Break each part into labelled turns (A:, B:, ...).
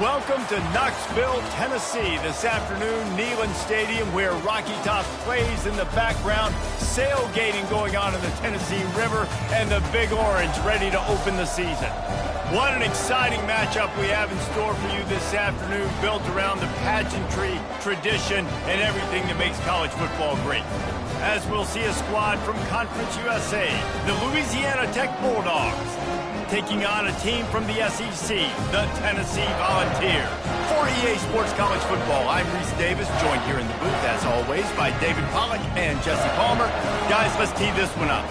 A: Welcome to Knoxville, Tennessee. This afternoon, Neyland Stadium, where Rocky Top plays in the background. Sailgating going on in the Tennessee River, and the Big Orange ready to open the season. What an exciting matchup we have in store for you this afternoon, built around the pageantry, tradition, and everything that makes college football great. As we'll see a squad from Conference USA, the Louisiana Tech Bulldogs, taking on a team from the SEC, the Tennessee Volunteers. For EA Sports College Football, I'm Reese Davis, joined here in the booth, as always, by David Pollack and Jesse Palmer. Guys, let's tee this one up.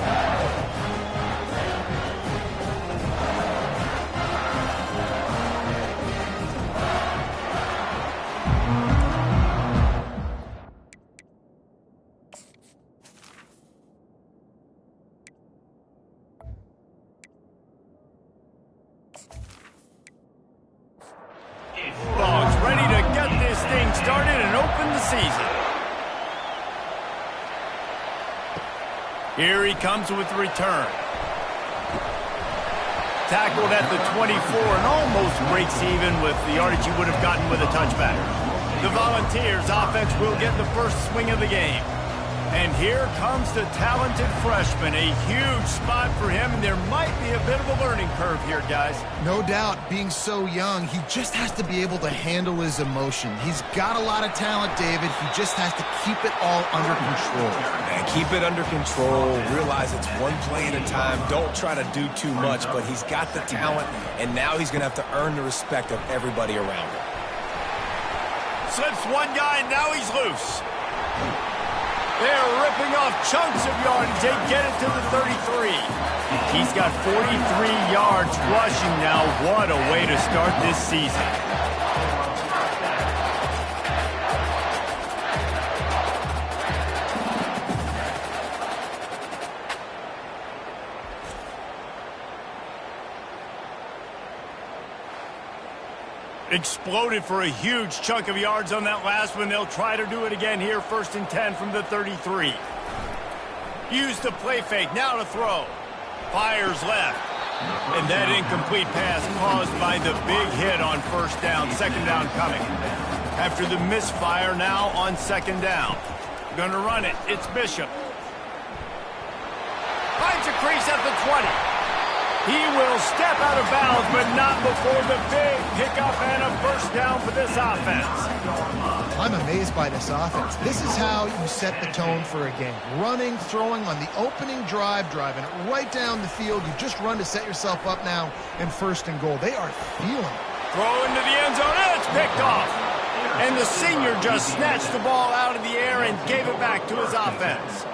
A: Bulldogs ready to get this thing started and open the season. Here he comes with the return. Tackled at the 24 and almost breaks even with the yardage he would have gotten with a touchback. The Volunteers offense will get the first swing of the game. And here comes the talented freshman. A huge spot for him, and there might be a bit of a learning curve here, guys.
B: No doubt, being so young, he just has to be able to handle his emotion. He's got a lot of talent, David. He just has to keep it all under control.
C: And keep it under control. Realize it's one play at a time. Don't try to do too much, but he's got the talent, and now he's going to have to earn the respect of everybody around him.
A: Slips one guy, and now he's loose. They're ripping off chunks of yardage. They get it to the 33. He's got 43 yards rushing now. What a way to start this season. Exploded for a huge chunk of yards on that last one. They'll try to do it again here, 1st and 10 from the 33. Use the play fake, now to throw. Fires left. And that incomplete pass caused by the big hit on 1st down, 2nd down coming. After the misfire, now on 2nd down. Gonna run it, it's Bishop. Finds a crease at the 20. He will step out of bounds, but not before the big pickup and a 1st down for this offense.
B: I'm amazed by this offense. This is how you set the tone for a game. Running, throwing on the opening drive, driving it right down the field. You just run to set yourself up now in 1st and goal. They are feeling it.
A: Throw into the end zone, and it's picked off. And the senior just snatched the ball out of the air and gave it back to his offense.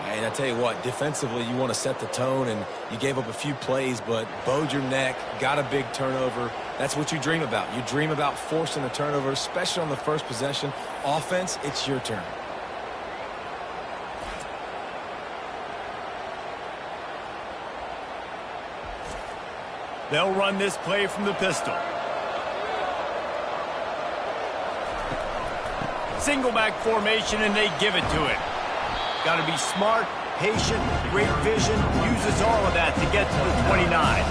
C: And I tell you what, defensively, you want to set the tone, and you gave up a few plays, but bowed your neck, got a big turnover. That's what you dream about. You dream about forcing a turnover, especially on the first possession. Offense, it's your turn.
A: They'll run this play from the pistol. Single back formation, and they give it to it. Got to be smart, patient, great vision, uses all of that to get to the 29.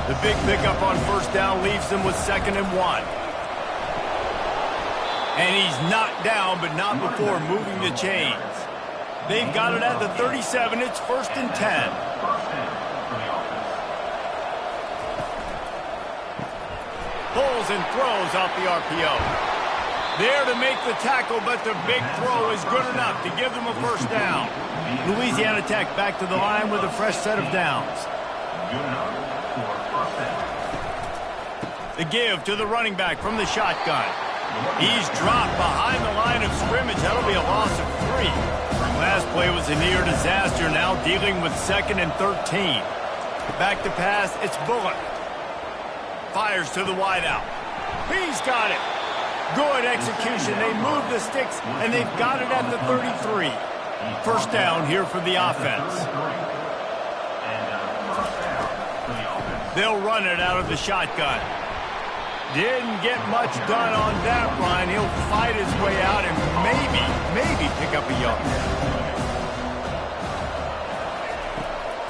A: The big pickup on 1st down leaves them with 2nd and 1. And he's knocked down, but not before moving the chains. They've got it at the 37. It's 1st and 10. Pulls and throws off the RPO. There to make the tackle, but the big throw is good enough to give them a 1st down. Louisiana Tech back to the line with a fresh set of downs. The give to the running back from the shotgun. He's dropped behind the line of scrimmage. That'll be a loss of 3. Last play was a near disaster, now dealing with 2nd and 13. Back to pass, it's Bullock. Fires to the wideout. He's got it. Good execution. They move the sticks, and they've got it at the 33. 1st down here for the offense. They'll run it out of the shotgun. Didn't get much done on that run. He'll fight his way out and maybe pick up a yard.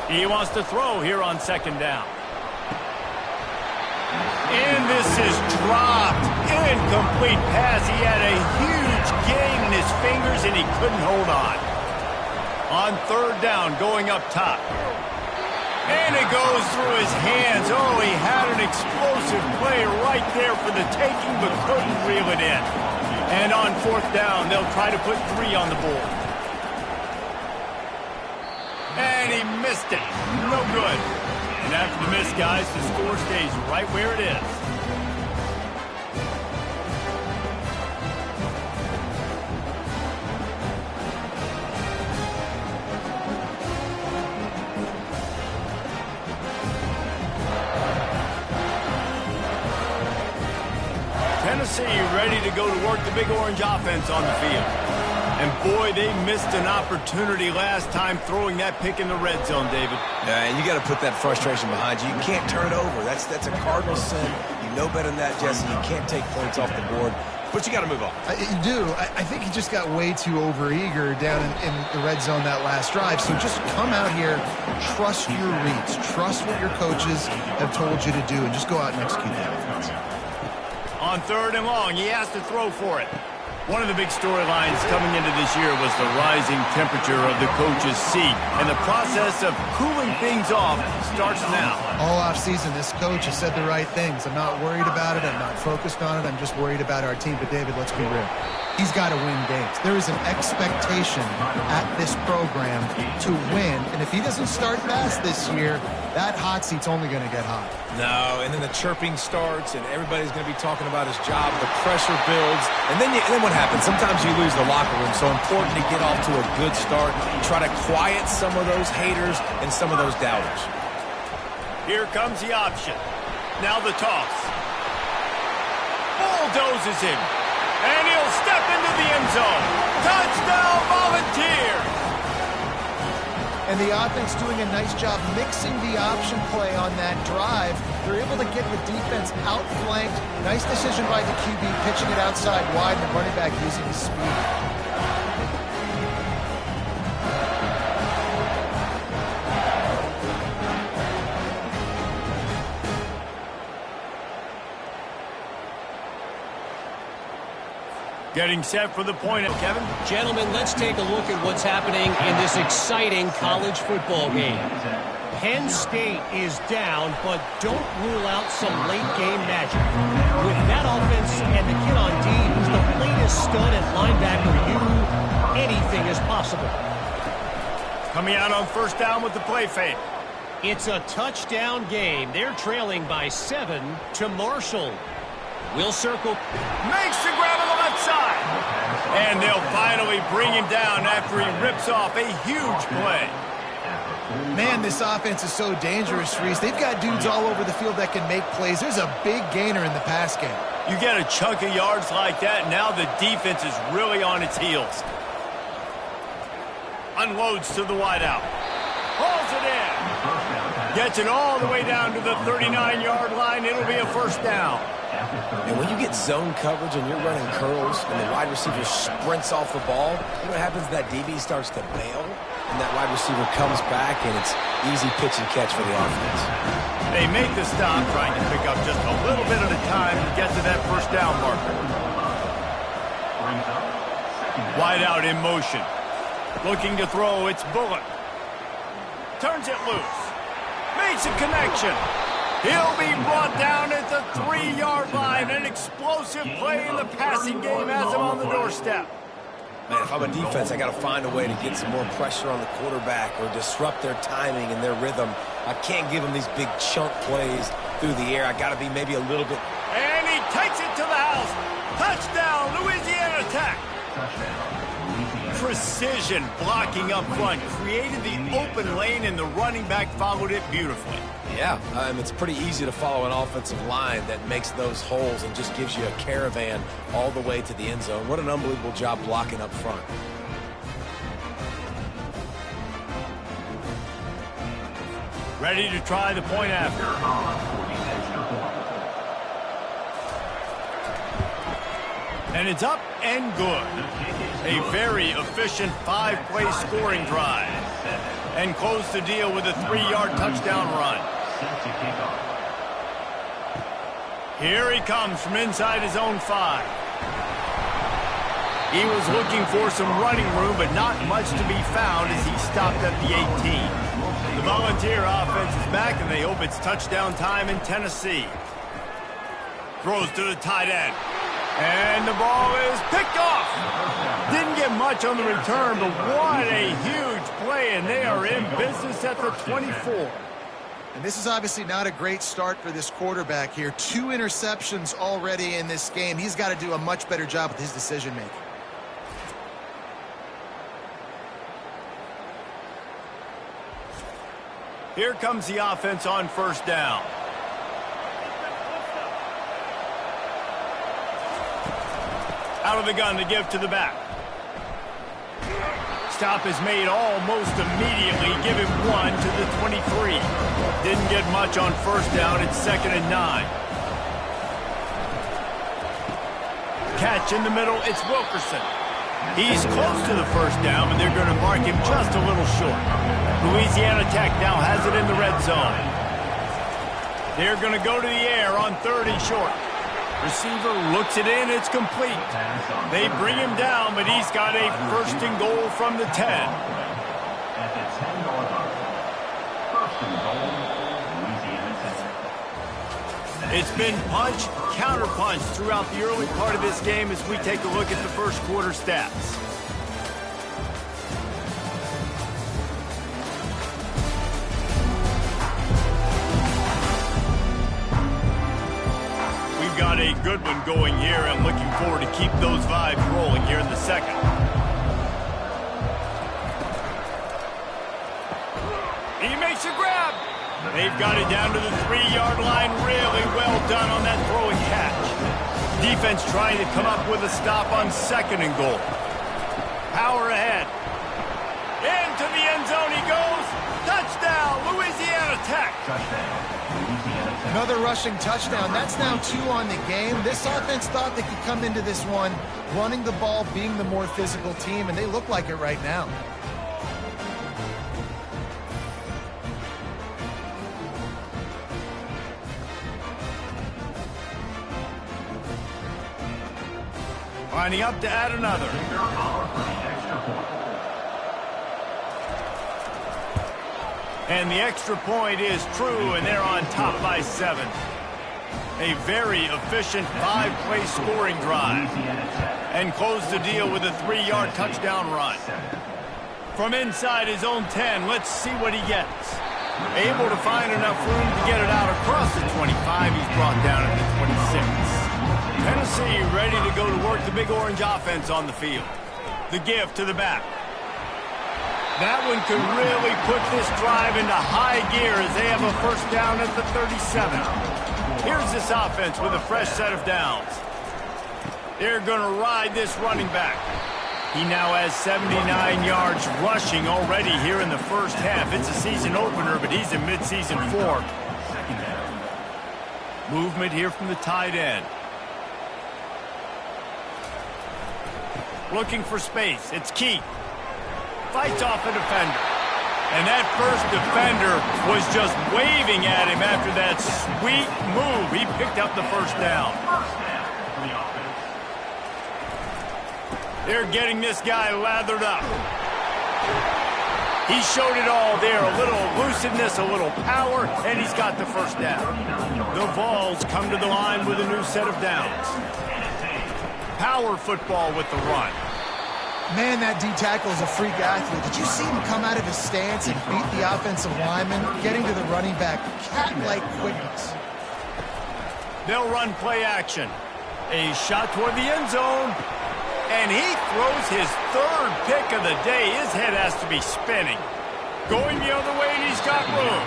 A: He wants to throw here on 2nd down. And this is dropped. Incomplete pass. He had a huge gain in his fingers, and he couldn't hold on. On third down, going up top. And it goes through his hands. Oh, he had an explosive play right there for the taking, but couldn't reel it in. And on fourth down, they'll try to put 3 on the board. And he missed it. No good. And after the miss, guys, the score stays right where it is. Tennessee ready to go to work the Big Orange offense on the field. And boy, they missed an opportunity last time throwing that pick in the red zone, David.
C: Yeah, and you got to put that frustration behind you. You can't turn it over. That's a cardinal sin. You know better than that, Jesse. You can't take points off the board. But you got to move on.
B: You do. I think he just got way too overeager down in the red zone that last drive. So just come out here, trust your reads, trust what your coaches have told you to do, and just go out and execute that offense.
A: On third and long, he has to throw for it. One of the big storylines coming into this year was the rising temperature of the coach's seat, and the process of cooling things off starts now.
B: All offseason, this coach has said the right things. I'm not worried about it. I'm not focused on it. I'm just worried about our team. But, David, let's be real. He's got to win games. There is an expectation at this program to win, and if he doesn't start fast this year, that hot seat's only going to get hot.
C: No, and then the chirping starts, and everybody's going to be talking about his job. The pressure builds, and then what happens? Sometimes you lose the locker room, so important to get off to a good start. Try to quiet some of those haters and some of those doubters.
A: Here comes the option. Now the toss. Bulldozes him, and he'll step into the end zone. Touchdown, Volunteers!
B: And the offense doing a nice job mixing the option play on that drive. They're able to get the defense outflanked. Nice decision by the QB, pitching it outside wide, and the running back using his speed.
A: Getting set for the point, Kevin.
D: Gentlemen, let's take a look at what's happening in this exciting college football game. Penn State is down, but don't rule out some late-game magic. With that offense and the kid on D, who's the latest stud at linebacker, anything is possible.
A: Coming out on first down with the play fake.
D: It's a touchdown game. They're trailing by 7 to Marshall. We'll circle.
A: Makes the grab on the left side. And they'll finally bring him down after he rips off a huge play.
B: Man, this offense is so dangerous, Reese. They've got dudes all over the field that can make plays. There's a big gainer in the pass game.
A: You get a chunk of yards like that, now the defense is really on its heels. Unloads to the wideout. Hauls it in. Gets it all the way down to the 39-yard line. It'll be a first down.
C: And when you get zone coverage and you're running curls and the wide receiver sprints off the ball, you know what happens? That DB starts to bail, and that wide receiver comes back, and it's easy pitch and catch for the offense.
A: They make the stop, trying to pick up just a little bit at a time to get to that first down marker. Wide out in motion. Looking to throw, it's Bullock. Turns it loose. Makes a connection. He'll be brought down at the 3-yard line. An explosive play in the passing game has him on the doorstep.
C: Man, if I'm a defense, I got to find a way to get some more pressure on the quarterback or disrupt their timing and their rhythm. I can't give them these big chunk plays through the air. I got to be maybe a little bit.
A: And he takes it to the house. Touchdown, Louisiana Tech. Precision blocking up front created the open lane, and the running back followed it beautifully.
C: Yeah, it's pretty easy to follow an offensive line that makes those holes and just gives you a caravan all the way to the end zone. What an unbelievable job blocking up front.
A: Ready to try the point after. And it's up and good. A very efficient 5-play scoring drive. And close the deal with a 3-yard touchdown run. Here he comes from inside his own 5. He was looking for some running room, but not much to be found as he stopped at the 18. The Volunteer offense is back, and they hope it's touchdown time in Tennessee. Throws to the tight end. And the ball is picked off. Didn't get much on the return, but what a huge play, and they are in business at the 24.
B: And this is obviously not a great start for this quarterback here. 2 interceptions already in this game. He's got to do a much better job with his decision-making.
A: Here comes the offense on first down. Out of the gun to give to the back. Stop is made almost immediately. Give him 1 to the 23. Didn't get much on first down. It's 2nd and 9. Catch in the middle. It's Wilkerson. He's close to the first down, but they're going to mark him just a little short. Louisiana Tech now has it in the red zone. They're going to go to the air on 3rd and short. Receiver looks it in. It's complete. They bring him down, but he's got a 1st and goal from the 10. It's been punch, counter-punch throughout the early part of this game as we take a look at the first quarter stats. We've got a good one going here. I'm looking forward to keep those vibes rolling here in the second. He makes a grab. They've got it down to the 3-yard line. Really well done on that throw and catch. Defense trying to come up with a stop on 2nd and goal. Power ahead. Into the end zone he goes. Touchdown, Louisiana Tech.
B: Another rushing touchdown. That's now 2 on the game. This offense thought they could come into this one running the ball, being the more physical team, and they look like it right now.
A: Lining up to add another. And the extra point is true, and they're on top by 7. A very efficient 5-play scoring drive. And close the deal with a 3-yard touchdown run. From inside his own 10, let's see what he gets. Able to find enough room to get it out across the 25. He's brought down at the 26. Tennessee ready to go to work the Big Orange offense on the field. The give to the back. That one could really put this drive into high gear as they have a first down at the 37. Here's this offense with a fresh set of downs. They're going to ride this running back. He now has 79 yards rushing already here in the first half. It's a season opener, but he's in midseason form. Movement here from the tight end. Looking for space. It's Keith. Fights off a defender. And that first defender was just waving at him after that sweet move. He picked up the first down. They're getting this guy lathered up. He showed it all there. A little elusiveness, a little power, and he's got the first down. The Vols come to the line with a new set of downs. Power football with the run.
B: Man, that D-tackle is a freak athlete. Did you see him come out of his stance and beat the offensive lineman, getting to the running back? Cat-like quickness.
A: They'll run play action. A shot toward the end zone. And he throws his 3rd pick of the day. His head has to be spinning. Going the other way, and he's got room.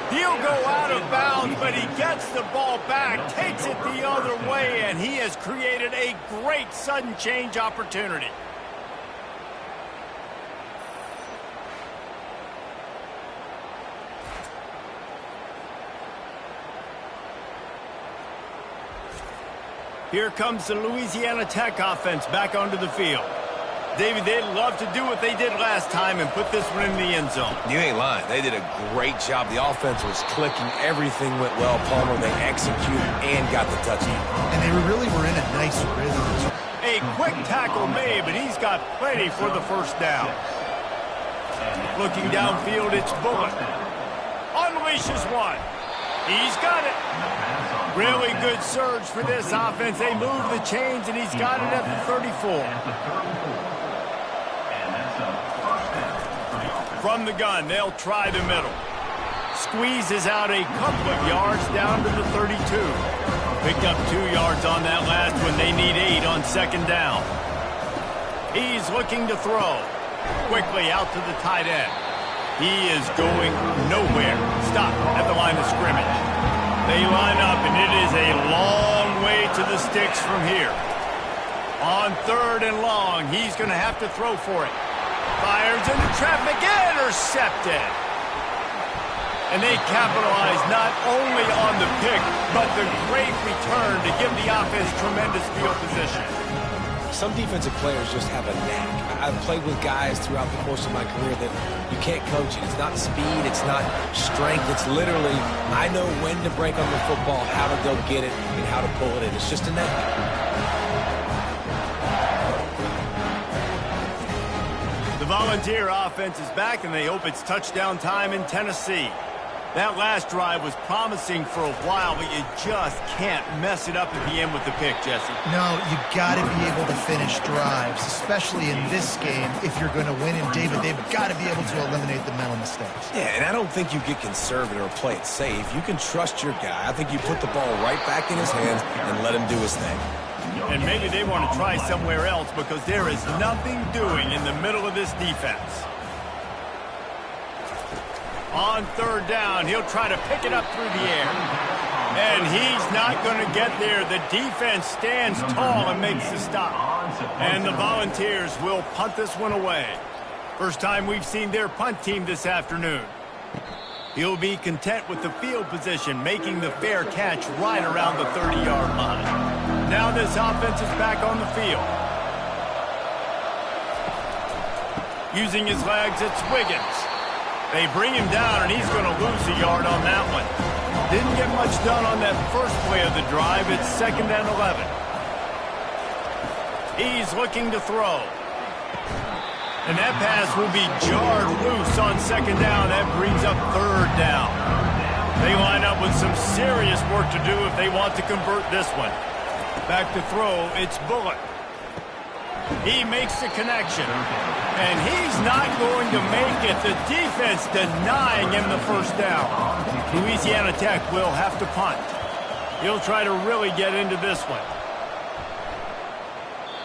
A: He'll go out of bounds, but he gets the ball back, takes it the other way, and he has created a great sudden change opportunity. Here comes the Louisiana Tech offense back onto the field. David, they'd love to do what they did last time and put this one in the end zone.
C: You ain't lying. They did a great job. The offense was clicking. Everything went well, Palmer. They executed and got the touchdown.
B: And they really were in a nice rhythm.
A: A quick tackle made, but he's got plenty for the first down. Looking downfield, it's Bullock. Unleashes one. He's got it. Really good surge for this offense. They move the chains, and he's got it at the 34. From the gun, they'll try the middle. Squeezes out a couple of yards down to the 32. Picked up 2 yards on that last one. They need 8 on second down. He's looking to throw. Quickly out to the tight end. He is going nowhere. Stop at the line of scrimmage. They line up, and it is a long way to the sticks from here. On third and long, he's going to have to throw for it. Fires into traffic, intercepted. And they capitalize not only on the pick, but the great return to give the offense tremendous field position.
C: Some defensive players just have a knack. I've played with guys throughout the course of my career that you can't coach it. It's not speed, it's not strength. It's literally, I know when to break on the football, how to go get it, and how to pull it in. It's just a knack.
A: The Volunteer offense is back, and they hope it's touchdown time in Tennessee. That last drive was promising for a while, but you just can't mess it up at the end with the pick, Jesse.
B: No, you got to be able to finish drives, especially in this game. If you're going to win, and David, they've got to be able to eliminate the mental mistakes.
C: Yeah, and I don't think you get conservative or play it safe. You can trust your guy. I think you put the ball right back in his hands and let him do his thing.
A: And maybe they want to try somewhere else because there is nothing doing in the middle of this defense. On third down, he'll try to pick it up through the air. And he's not going to get there. The defense stands tall and makes the stop. And the Volunteers will punt this one away. First time we've seen their punt team this afternoon. He'll be content with the field position, making the fair catch right around the 30-yard line. Now this offense is back on the field. Using his legs, it's Wiggins. They bring him down, and he's going to lose a yard on that one. Didn't get much done on that first play of the drive. It's 2nd and 11. He's looking to throw. And that pass will be jarred loose on 2nd down. That brings up 3rd down. They line up with some serious work to do if they want to convert this one. Back to throw, it's Bullock. He makes the connection. And he's not going to make it. The defense denying him the first down. Louisiana Tech will have to punt. He'll try to really get into this one.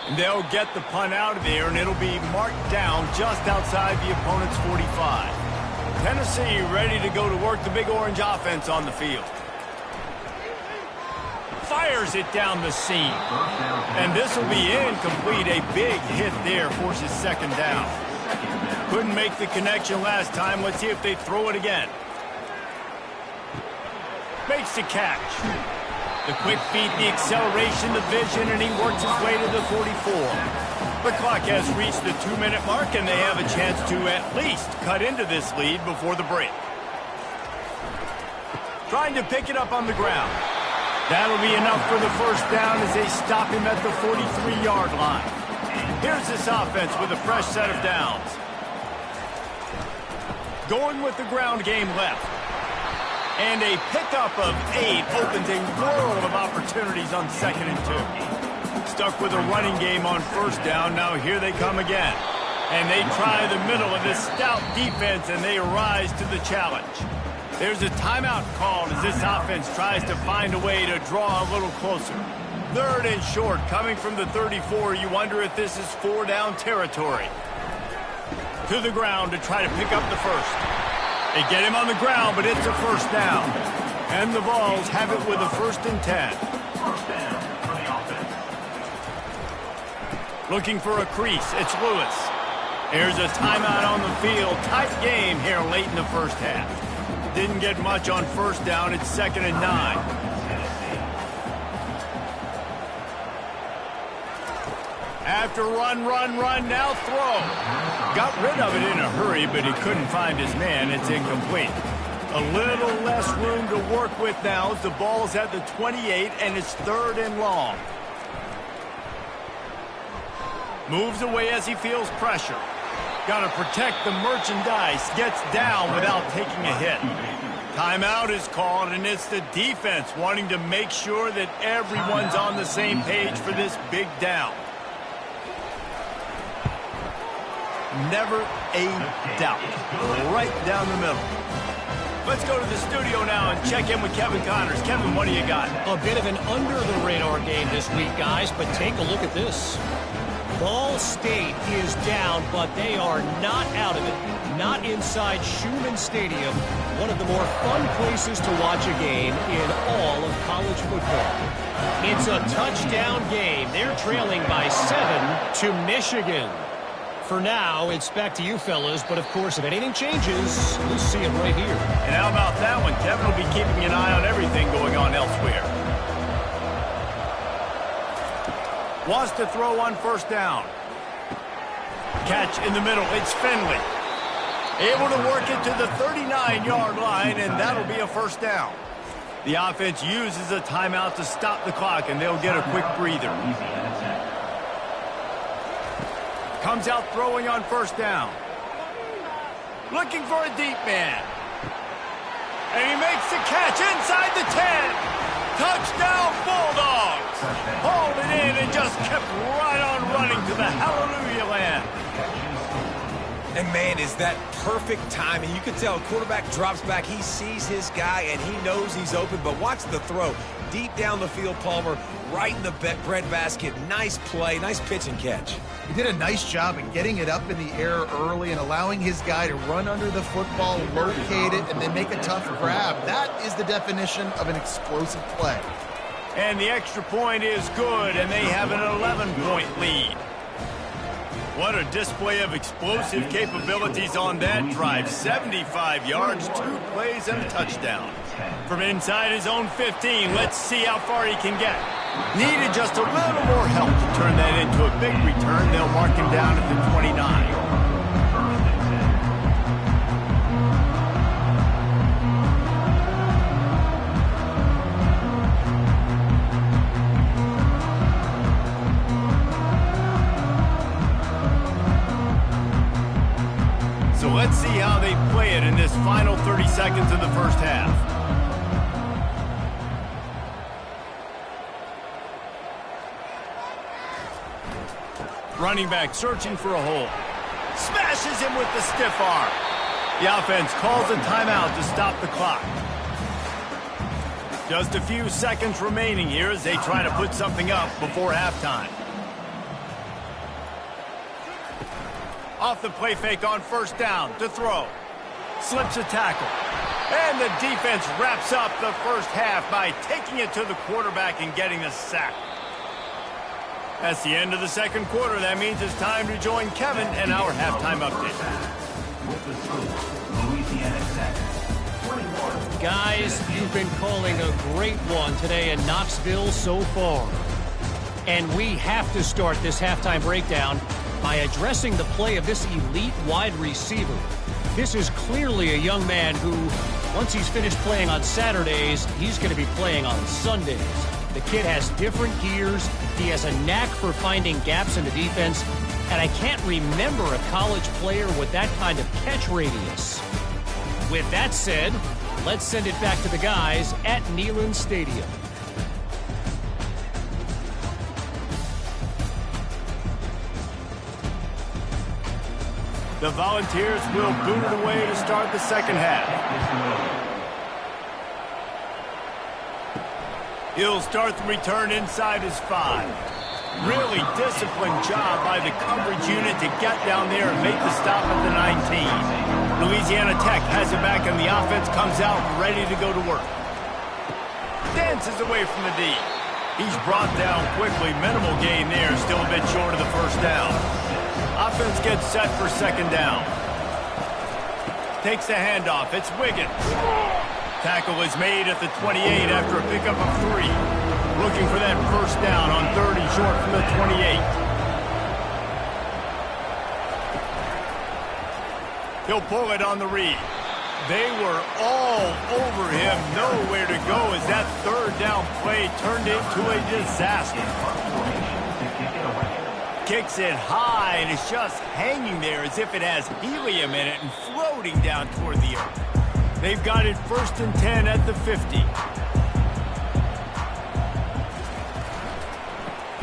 A: And they'll get the punt out of there, and it'll be marked down just outside the opponent's 45. Tennessee ready to go to work the Big Orange offense on the field. Fires it down the seam. And this will be incomplete. A big hit there forces 2nd down. Couldn't make the connection last time. Let's see if they throw it again. Makes the catch. The quick feet, the acceleration, the vision, and he works his way to the 44. The clock has reached the 2-minute mark, and they have a chance to at least cut into this lead before the break. Trying to pick it up on the ground. That'll be enough for the first down as they stop him at the 43-yard line. Here's this offense with a fresh set of downs. Going with the ground game left. And a pickup of 8 opens a world of opportunities on 2nd and 2. Stuck with a running game on first down. Now here they come again. And they try the middle of this stout defense, and they rise to the challenge. There's a timeout called as this offense tries to find a way to draw a little closer. 3rd and short coming from the 34. You wonder if this is 4-down territory. To the ground to try to pick up the first. They get him on the ground, but it's a first down. And the Vols have it with a 1st and 10. Looking for a crease, it's Lewis. Here's a timeout on the field. Tight game here late in the first half. Didn't get much on first down. It's 2nd and 9. After run, now throw. Got rid of it in a hurry, but he couldn't find his man. It's incomplete. A little less room to work with now as the ball's at the 28, and it's 3rd and long. Moves away as he feels pressure. Got to protect the merchandise. Gets down without taking a hit. Timeout is called, and it's the defense wanting to make sure that everyone's on the same page for this big down. Never a doubt. Right down the middle. Let's go to the studio now and check in with Kevin Connors. Kevin, what do you got?
D: A bit of an under-the-radar game this week, guys, but take a look at this. Ball State is down, but they are not out of it. Not inside Schumann Stadium, one of the more fun places to watch a game in all of college football. It's a touchdown game. They're trailing by 7 to Michigan. For now, it's back to you fellas, but of course, if anything changes, we'll see it right here.
A: And how about that one? Kevin will be keeping an eye on everything going on elsewhere. Wants to throw on 1st down. Catch in the middle. It's Finley. Able to work it to the 39-yard line, and that'll be a 1st down. The offense uses a timeout to stop the clock, and they'll get a quick breather. Comes out throwing on 1st down. Looking for a deep man. And he makes the catch inside the 10. Touchdown Bulldogs. Hauled it in and just kept right on running to the hallelujah land.
C: And, man, is that perfect timing. You can tell a quarterback drops back. He sees his guy, and he knows he's open. But watch the throw. Deep down the field, Palmer, right in the bread basket. Nice play, nice pitch and catch.
B: He did a nice job of getting it up in the air early and allowing his guy to run under the football, locate it, and then make a tough grab. That is the definition of an explosive play.
A: And the extra point is good, and they have an 11-point lead. What a display of explosive capabilities on that drive. 75 yards, 2 plays, and a touchdown. From inside his own 15, let's see how far he can get. Needed just a little more help to turn that into a big return. They'll mark him down at the 29. So let's see how they play it in this final 30 seconds of the 1st half. Running back searching for a hole. Smashes him with the stiff arm. The offense calls a timeout to stop the clock. Just a few seconds remaining here as they try to put something up before halftime. Off the play fake on 1st down to throw. Slips a tackle. And the defense wraps up the 1st half by taking it to the quarterback and getting a sack. That's the end of the 2nd quarter. That means it's time to join Kevin and our halftime update.
D: Guys, you've been calling a great one today in Knoxville so far. And we have to start this halftime breakdown by addressing the play of this elite wide receiver. This is clearly a young man who, once he's finished playing on Saturdays, he's going to be playing on Sundays. The kid has different gears. He has a knack for finding gaps in the defense. And I can't remember a college player with that kind of catch radius. With that said, let's send it back to the guys at Neyland Stadium.
A: The Volunteers will boot it away to start the 2nd half. He'll start the return inside his 5. Really disciplined job by the coverage unit to get down there and make the stop at the 19. Louisiana Tech has it back, and the offense comes out ready to go to work. Dances away from the D. He's brought down quickly. Minimal gain there, still a bit short of the 1st down. Offense gets set for 2nd down. Takes the handoff. It's Wiggins. Tackle is made at the 28 after a pickup of 3. Looking for that 1st down on 30 short from the 28. He'll pull it on the read. They were all over him, nowhere to go as that third down play turned into a disaster. Kicks it high, and it's just hanging there as if it has helium in it and floating down toward the earth. They've got it 1st and 10 at the 50.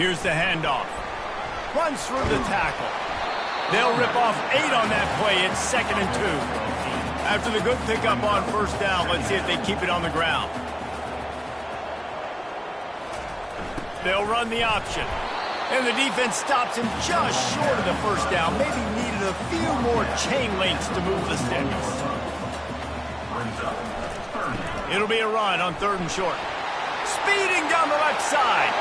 A: Here's the handoff. Runs through the tackle. They'll rip off 8 on that play. It's 2nd and 2. After the good pickup on 1st down, let's see if they keep it on the ground. They'll run the option. And the defense stops him just short of the 1st down. Maybe needed a few more chain links to move the sticks. It'll be a run on 3rd and short. Speeding down the left side.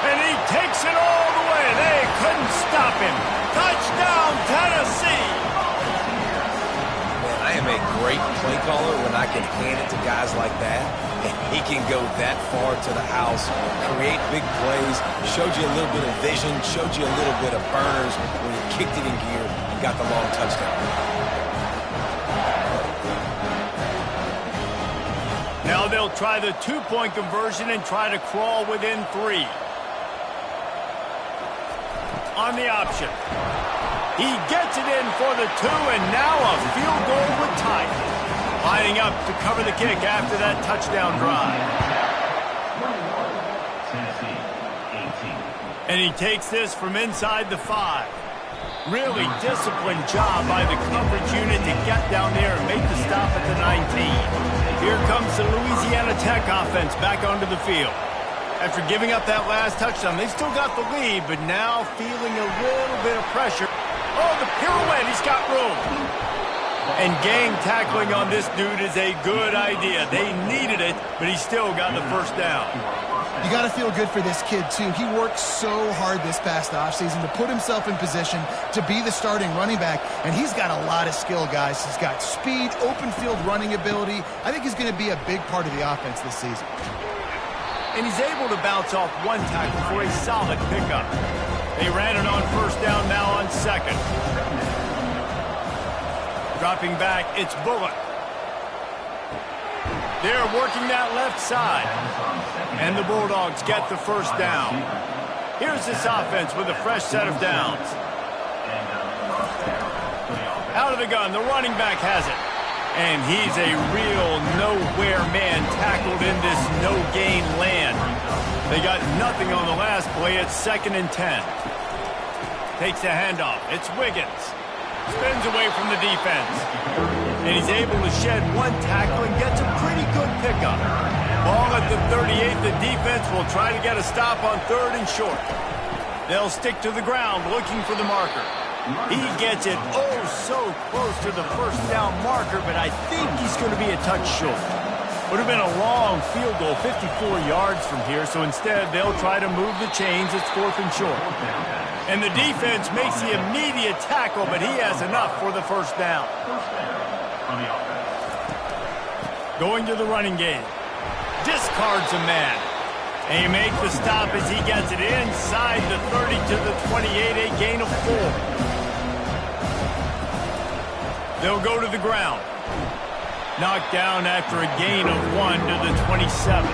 A: And he takes it all the way. They couldn't stop him. Touchdown, Tennessee.
C: I am a great play caller when I can hand it to guys like that. And he can go that far to the house, create big plays, showed you a little bit of vision, showed you a little bit of burners when he kicked it in gear and got the long touchdown.
A: Now they'll try the 2-point conversion and try to crawl within 3. On the option. He gets it in for the 2, and now a field goal would tie it. Lining up to cover the kick after that touchdown drive. And he takes this from inside the 5. Really disciplined job by the coverage unit to get down there and make the stop at the 19. Here comes the Louisiana Tech offense back onto the field. After giving up that last touchdown, they've still got the lead, but now feeling a little bit of pressure. Oh, the pirouette, he's got room. And gang tackling on this dude is a good idea. They needed it, but he still got the 1st down.
B: You got to feel good for this kid, too. He worked so hard this past offseason to put himself in position to be the starting running back, and he's got a lot of skill, guys. He's got speed, open field running ability. I think he's going to be a big part of the offense this season.
A: And he's able to bounce off 1 tackle for a solid pickup. They ran it on 1st down, now on 2nd. Dropping back, it's Bullock. They're working that left side. And the Bulldogs get the 1st down. Here's this offense with a fresh set of downs. Out of the gun, the running back has it. And he's a real nowhere man tackled in this no-gain land. They got nothing on the last play. It's 2nd and 10. Takes the handoff. It's Wiggins. Spins away from the defense. And he's able to shed 1 tackle and gets a pretty good pickup. Ball at the 38. The defense will try to get a stop on 3rd and short. They'll stick to the ground looking for the marker. He gets it oh so close to the 1st down marker, but I think he's going to be a touch short. Would have been a long field goal, 54 yards from here, so instead they'll try to move the chains. It's 4th and short. And the defense makes the immediate tackle, but he has enough for the 1st down. Going to the running game. Discards a man. They make the stop as he gets it inside the 30 to the 28, a gain of 4. They'll go to the ground. Knocked down after a gain of 1 to the 27.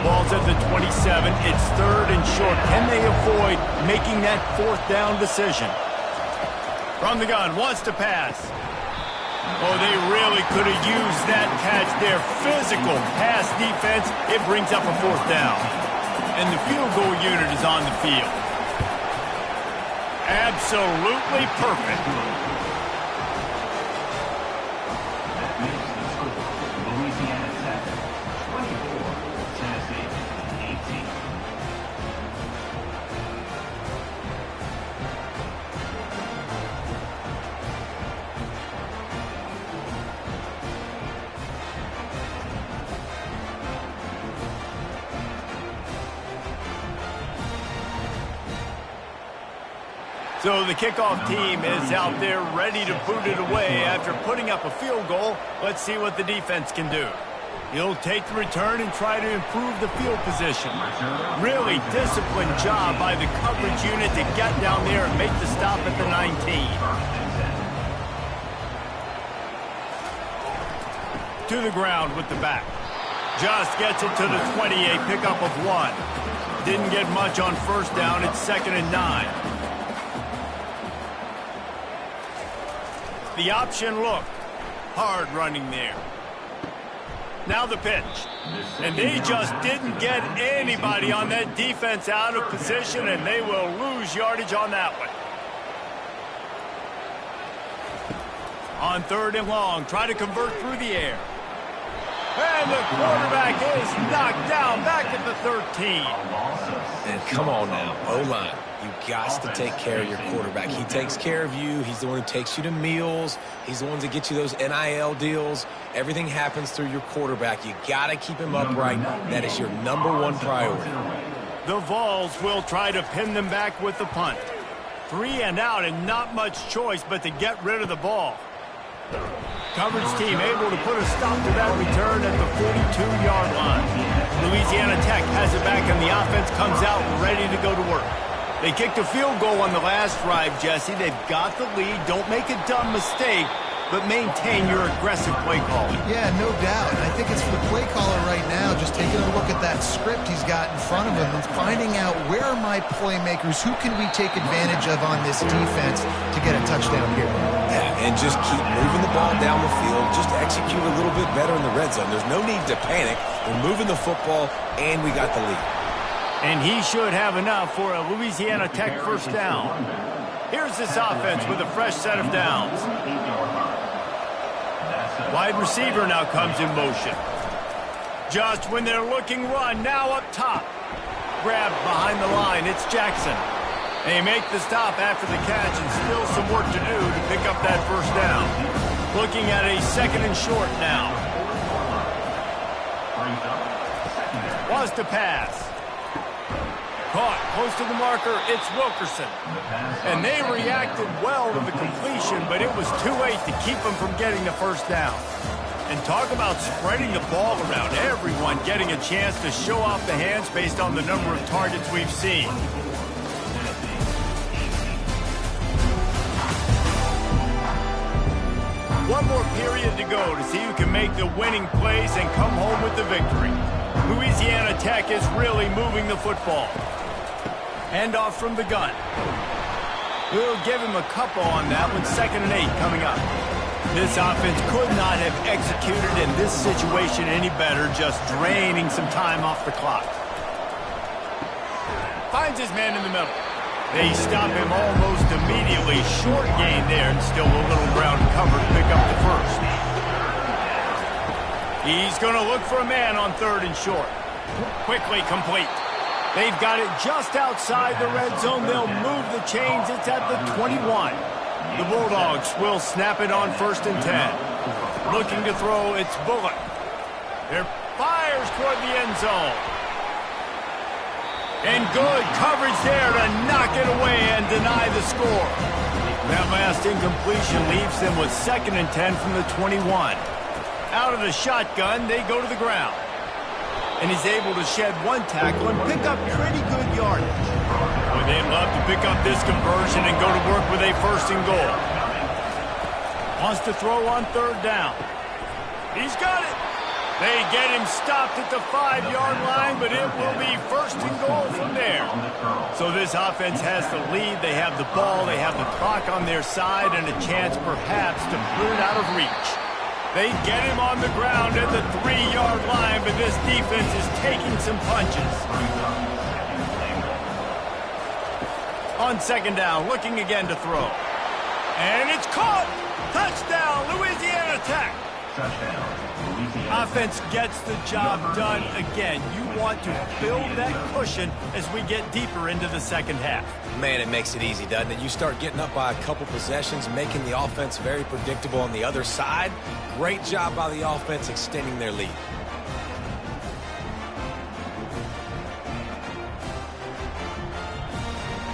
A: Ball's at the 27. It's 3rd and short. Can they avoid making that 4th down decision? From the gun, wants to pass. Oh, they really could have used that catch there. Physical pass defense. It brings up a 4th down. And the field goal unit is on the field. Absolutely perfect.
E: Louisiana Tech 24, Tennessee 18.
A: So the kickoff team is out there ready to boot it away after putting up a field goal. Let's see what the defense can do. He'll take the return and try to improve the field position. Really disciplined job by the coverage unit to get down there and make the stop at the 19. To the ground with the back. Just gets it to the 28, pickup of 1. Didn't get much on first down. It's 2nd and 9. The option look. Hard running there. Now the pitch. And they just didn't get anybody on that defense out of position, and they will lose yardage on that one. On 3rd and long, try to convert through the air. And the quarterback is knocked down back at the 13.
C: And come on now, O-line. You got to take care of your quarterback. He takes care of you. He's the one who takes you to meals. He's the one that gets you those NIL deals. Everything happens through your quarterback. You got to keep him upright. That is your #1 priority.
A: The Vols will try to pin them back with the punt. 3 and out, and not much choice but to get rid of the ball. Coverage team able to put a stop to that return at the 42-yard line. Louisiana Tech has it back, and the offense comes out ready to go to work. They kicked a field goal on the last drive, Jesse. They've got the lead. Don't make a dumb mistake, but maintain your aggressive play calling.
B: Yeah, no doubt. I think it's for the play caller right now, just taking a look at that script he's got in front of him and finding out where are my playmakers, who can we take advantage of on this defense to get a touchdown here.
C: Yeah, and just keep moving the ball down the field. Just execute a little bit better in the red zone. There's no need to panic. We're moving the football, and we got the lead.
A: And he should have enough for a Louisiana Tech first down. Here's this offense with a fresh set of downs. Wide receiver now comes in motion. Just when they're looking run, now up top. Grabbed behind the line, it's Jackson. They make the stop after the catch, and still some work to do to pick up that first down. Looking at a 2nd and short now. Was to pass. Caught close to the marker, it's Wilkerson. And they reacted well to the completion, but it was too late to keep them from getting the first down. And talk about spreading the ball around. Everyone getting a chance to show off the hands based on the number of targets we've seen. One more period to go to see who can make the winning plays and come home with the victory. Louisiana Tech is really moving the football. Handoff from the gun. We'll give him a couple on that one. 2nd and 8 coming up. This offense could not have executed in this situation any better, just draining some time off the clock. Finds his man in the middle. They stop him almost immediately. Short gain there, and still a little ground cover to pick up the first. He's going to look for a man on 3rd and short. Quickly complete. They've got it just outside the red zone. They'll move the chains. It's at the 21. The Bulldogs will snap it on 1st and 10. Looking to throw, it's Bullock. There fires toward the end zone. And good coverage there to knock it away and deny the score. That last incompletion leaves them with 2nd and 10 from the 21. Out of the shotgun, they go to the ground. And he's able to shed one tackle and pick up pretty good yardage. Boy, they'd love to pick up this conversion and go to work with a 1st and goal. Wants to throw on 3rd down. He's got it. They get him stopped at the 5-yard line, but it will be 1st and goal from there. So this offense has the lead. They have the ball. They have the clock on their side and a chance perhaps to put it out of reach. They get him on the ground at the 3-yard line, but this defense is taking some punches. On 2nd down, looking again to throw. And it's caught! Touchdown, Louisiana Tech! Offense gets the job done again. You want to build that cushion as we get deeper into the 2nd half.
C: Man, it makes it easy, doesn't it? You start getting up by a couple possessions, making the offense very predictable on the other side. Great job by the offense extending their lead.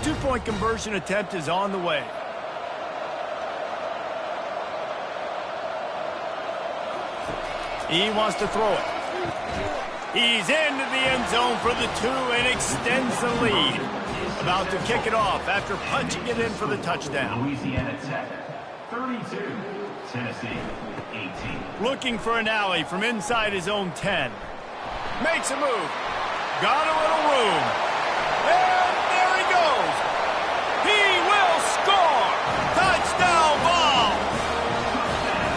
A: Two-point conversion attempt is on the way. He wants to throw it. He's into the end zone for the 2 and extends the lead. About to kick it off after punching it in for the touchdown.
E: Louisiana Tech, 32, Tennessee, 18.
A: Looking for an alley from inside his own 10. Makes a move. Got a little room. And there he goes. He will score. Touchdown ball.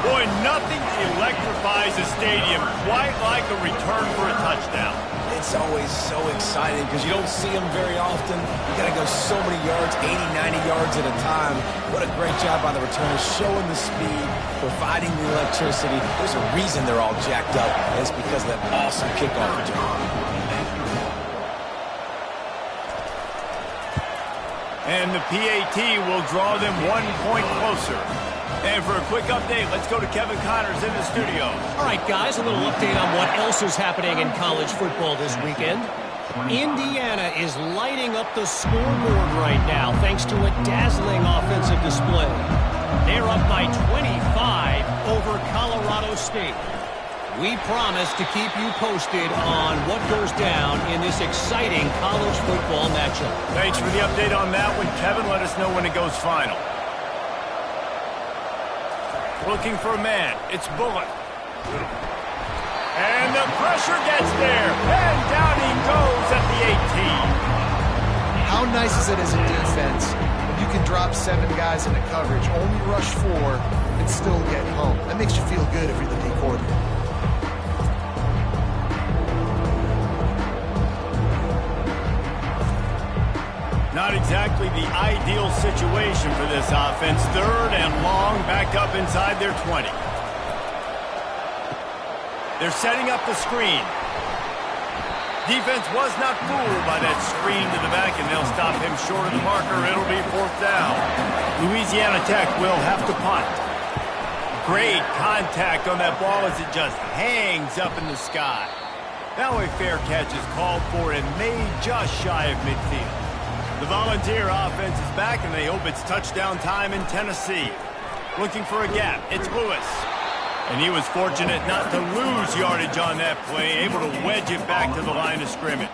A: Boy, nothing electrifies a stadium quite like a return for a touchdown.
C: It's always so exciting because you don't see them very often. You got to go so many yards, 80, 90 yards at a time. What a great job by the returners, showing the speed, providing the electricity. There's a reason they're all jacked up, and it's because of that awesome kickoff return.
A: And the PAT will draw them 1 point closer. And for a quick update, let's go to Kevin Connors in the studio.
D: All right, guys, a little update on what else is happening in college football this weekend. Indiana is lighting up the scoreboard right now thanks to a dazzling offensive display. They're up by 25 over Colorado State. We promise to keep you posted on what goes down in this exciting college football matchup.
A: Thanks for the update on that one, Kevin. Let us know when it goes final. Looking for a man. It's Bullock. And the pressure gets there. And down he goes at the 18.
B: How nice is it as a defense when you can drop 7 guys into coverage, only rush 4, and still get home? That makes you feel good if you're the D coordinator.
A: Not exactly the ideal situation for this offense. 3rd and long, back up inside their 20. They're setting up the screen. Defense was not fooled by that screen to the back, and they'll stop him short of the marker. It'll be 4th down. Louisiana Tech will have to punt. Great contact on that ball as it just hangs up in the sky. Now a fair catch is called for and made just shy of midfield. The Volunteer offense is back, and they hope it's touchdown time in Tennessee. Looking for a gap. It's Lewis. And he was fortunate not to lose yardage on that play, able to wedge it back to the line of scrimmage.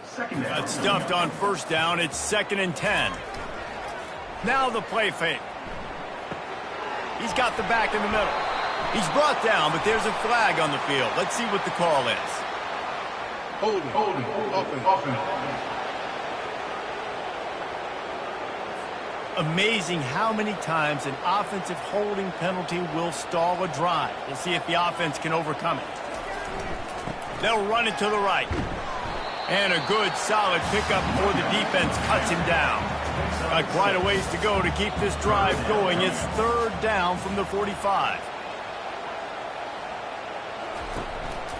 E: Second down.
A: Got stuffed on first down. It's 2nd and 10. Now the play fake. He's got the back in the middle. He's brought down, but there's a flag on the field. Let's see what the call is.
E: Holding. Offense.
A: Amazing how many times an offensive holding penalty will stall a drive. We'll see if the offense can overcome it. They'll run it to the right. And a good, solid pickup before the defense cuts him down. Got quite a ways to go to keep this drive going. It's 3rd down from the 45.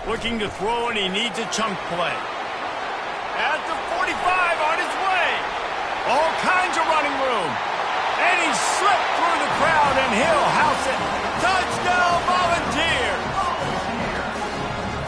A: Looking to throw, and he needs a chunk play. At the 45, on his way. All kinds of running room. And he slipped through the crowd, and he'll house it. Touchdown, Volunteers!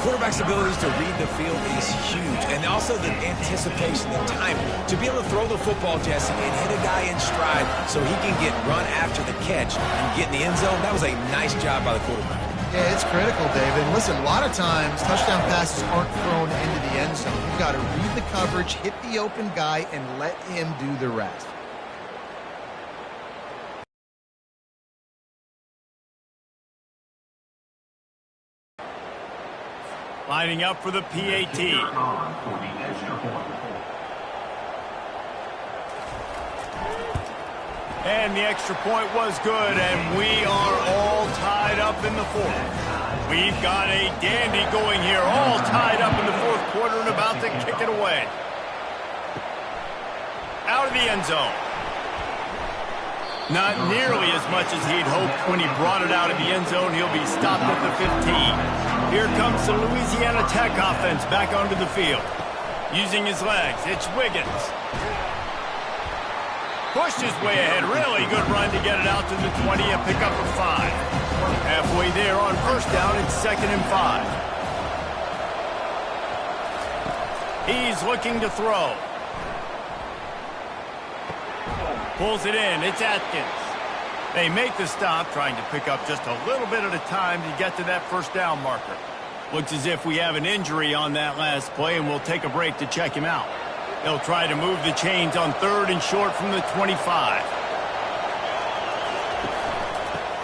C: Quarterback's abilities to read the field is huge, and also the anticipation, the timing. To be able to throw the football, Jesse, and hit a guy in stride so he can get run after the catch and get in the end zone, that was a nice job by the quarterback.
B: Yeah, it's critical, David. Listen, a lot of times touchdown passes aren't thrown into the end zone. You've got to read the coverage, hit the open guy, and let him do the rest.
A: Lining up for the PAT.
E: For the extra point.
A: And the extra point was good, and we are all tied up in the 4th. We've got a dandy going here, all tied up in the 4th quarter and about to kick it away. Out of the end zone. Not nearly as much as he'd hoped when he brought it out of the end zone. He'll be stopped at the 15. Here comes the Louisiana Tech offense back onto the field. Using his legs, it's Wiggins. Pushed his way ahead. Really good run to get it out to the 20, a pickup of 5. Halfway there on first down, it's 2nd and 5. He's looking to throw. Pulls it in. It's Atkins. They make the stop, trying to pick up just a little bit at a time to get to that first down marker. Looks as if we have an injury on that last play, and we'll take a break to check him out. They'll try to move the chains on 3rd and short from the 25.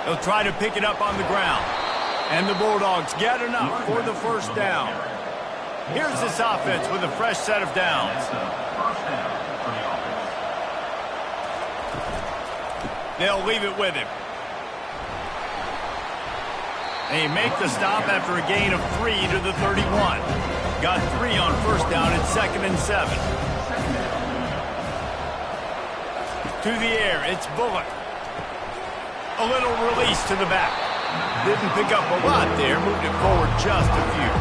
A: They'll try to pick it up on the ground. And the Bulldogs get enough for the first down. Here's this offense with a fresh set of downs. They'll leave it with him. They make the stop after a gain of 3 to the 31. Got 3 on first down. It's 2nd and 7. To the air, it's Bullock. A little release to the back. Didn't pick up a lot there, moved it forward just a few.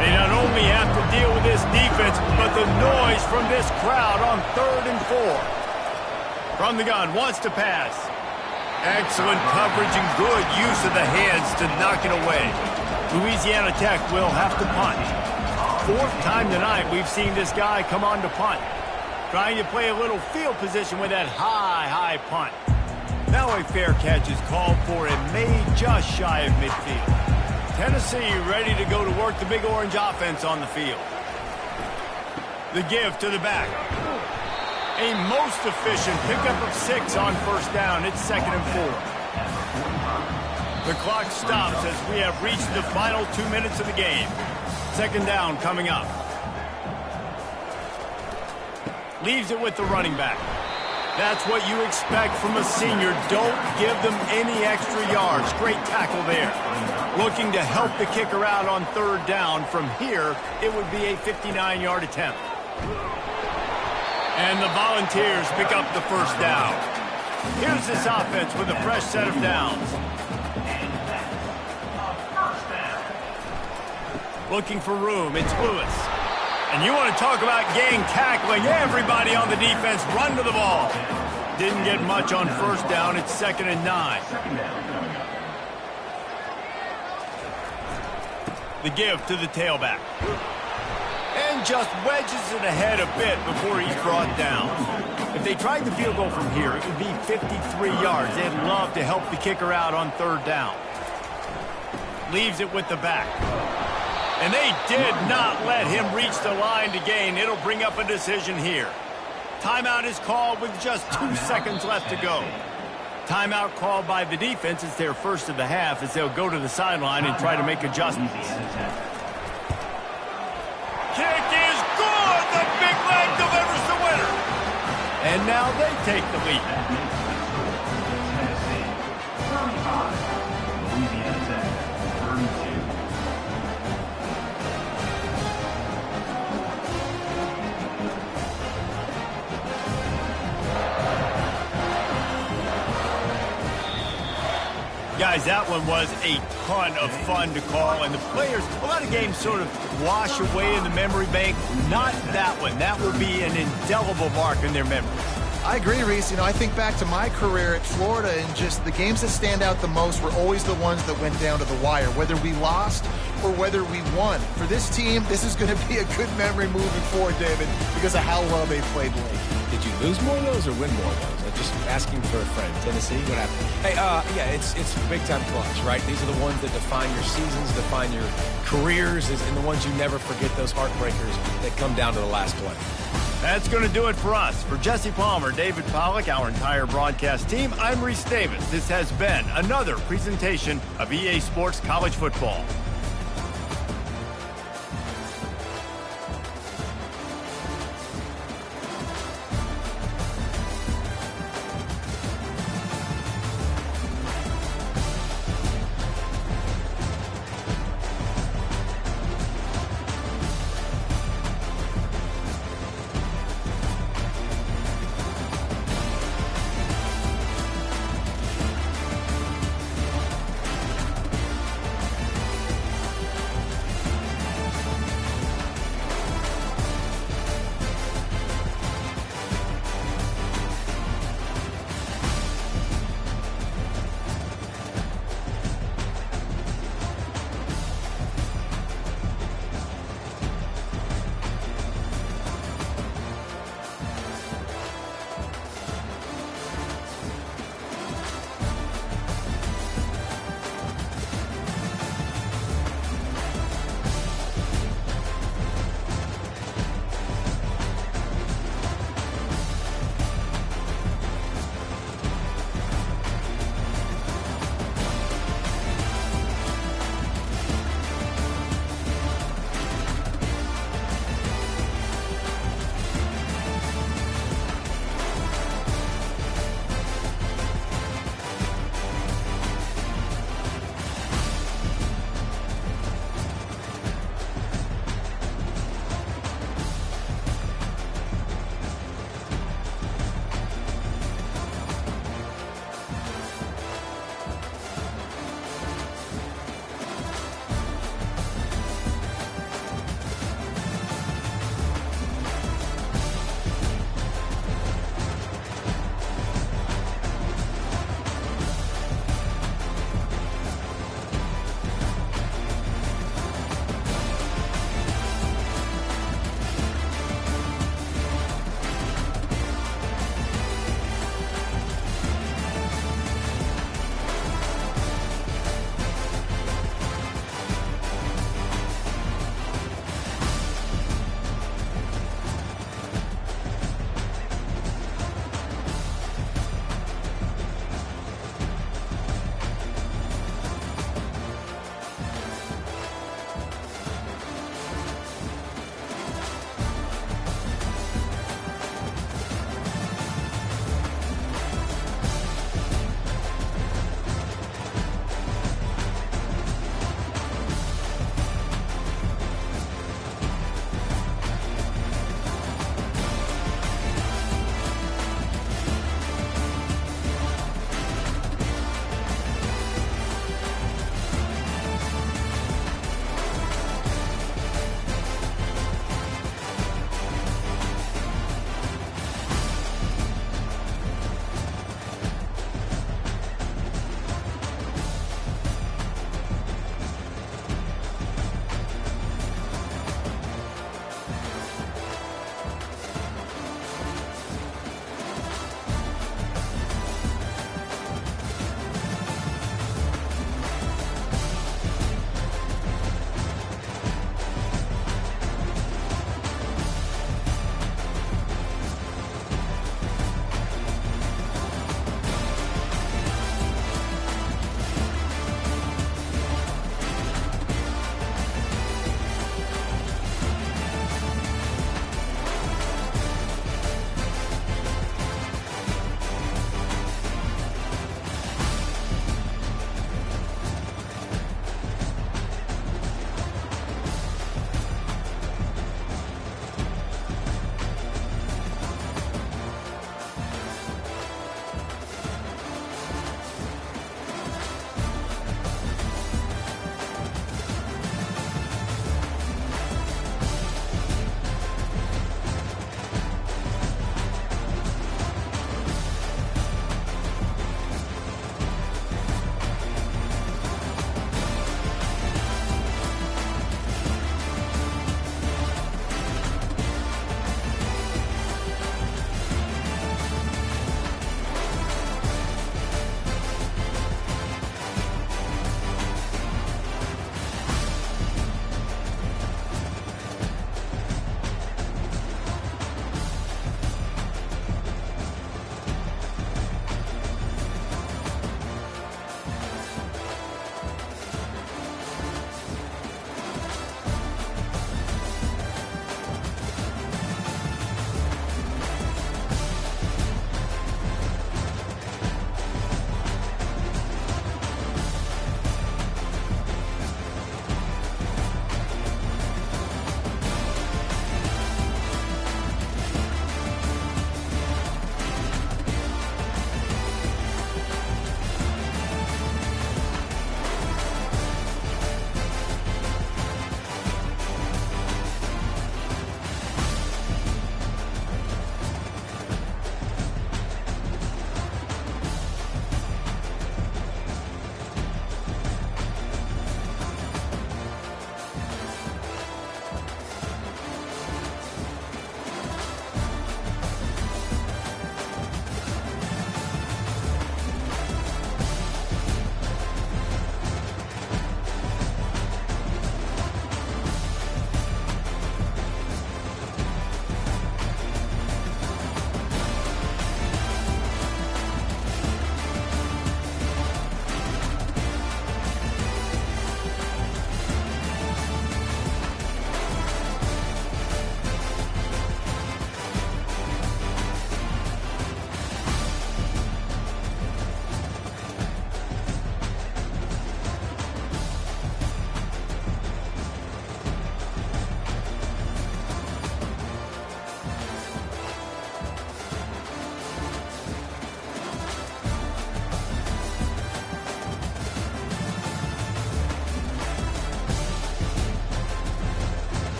A: They not only have to deal with this defense, but the noise from this crowd on 3rd and 4. From the gun, wants to pass. Excellent coverage and good use of the hands to knock it away. Louisiana Tech will have to punt. 4th time tonight we've seen this guy come on to punt. Trying to play a little field position with that high punt. Now a fair catch is called for and made just shy of midfield. Tennessee ready to go to work the Big Orange offense on the field. The give to the back. A most efficient pickup of 6 on first down. It's 2nd and 4. The clock stops as we have reached the final 2 minutes of the game. 2nd down coming up. Leaves it with the running back. That's what you expect from a senior. Don't give them any extra yards. Great tackle there. Looking to help the kicker out on 3rd down. From here, it would be a 59-yard attempt. And the Volunteers pick up the first down. Here's this offense with a fresh set of downs. Looking for room, it's Lewis. And you want to talk about gang tackling. Everybody on the defense run to the ball. Didn't get much on first down. It's 2nd and 9. The give to the tailback. And just wedges it ahead a bit before he's brought down. If they tried the field goal from here, it would be 53 yards. They'd love to help the kicker out on 3rd down. Leaves it with the back. And they did not let him reach the line to gain. It'll bring up a decision here. Timeout is called with just 2 seconds left to go. Timeout called by the defense. It's their first of the half as they'll go to the sideline and try to make adjustments. Kick is good. The big leg delivers the winner. And now they take the lead.
E: Louisiana 32.
A: Guys, that one was a ton of fun to call, and the players, a lot of games sort of wash away in the memory bank. Not that one. That will be an indelible mark in their memories.
B: I agree, Reese. I think back to my career at Florida, and just the games that stand out the most were always the ones that went down to the wire, whether we lost or whether we won. For this team, this is going to be a good memory moving forward, David, because of how well they played late.
C: Did you lose more of those or win more of those? I'm just asking for a friend. Tennessee, what happened? Hey, yeah, it's big-time clutch, right? These are the ones that define your seasons, define your careers, and the ones you never forget, those heartbreakers that come down to the last play.
A: That's going to do it for us. For Jesse Palmer, David Pollack, our entire broadcast team, I'm Reese Davis. This has been another presentation of EA Sports College Football.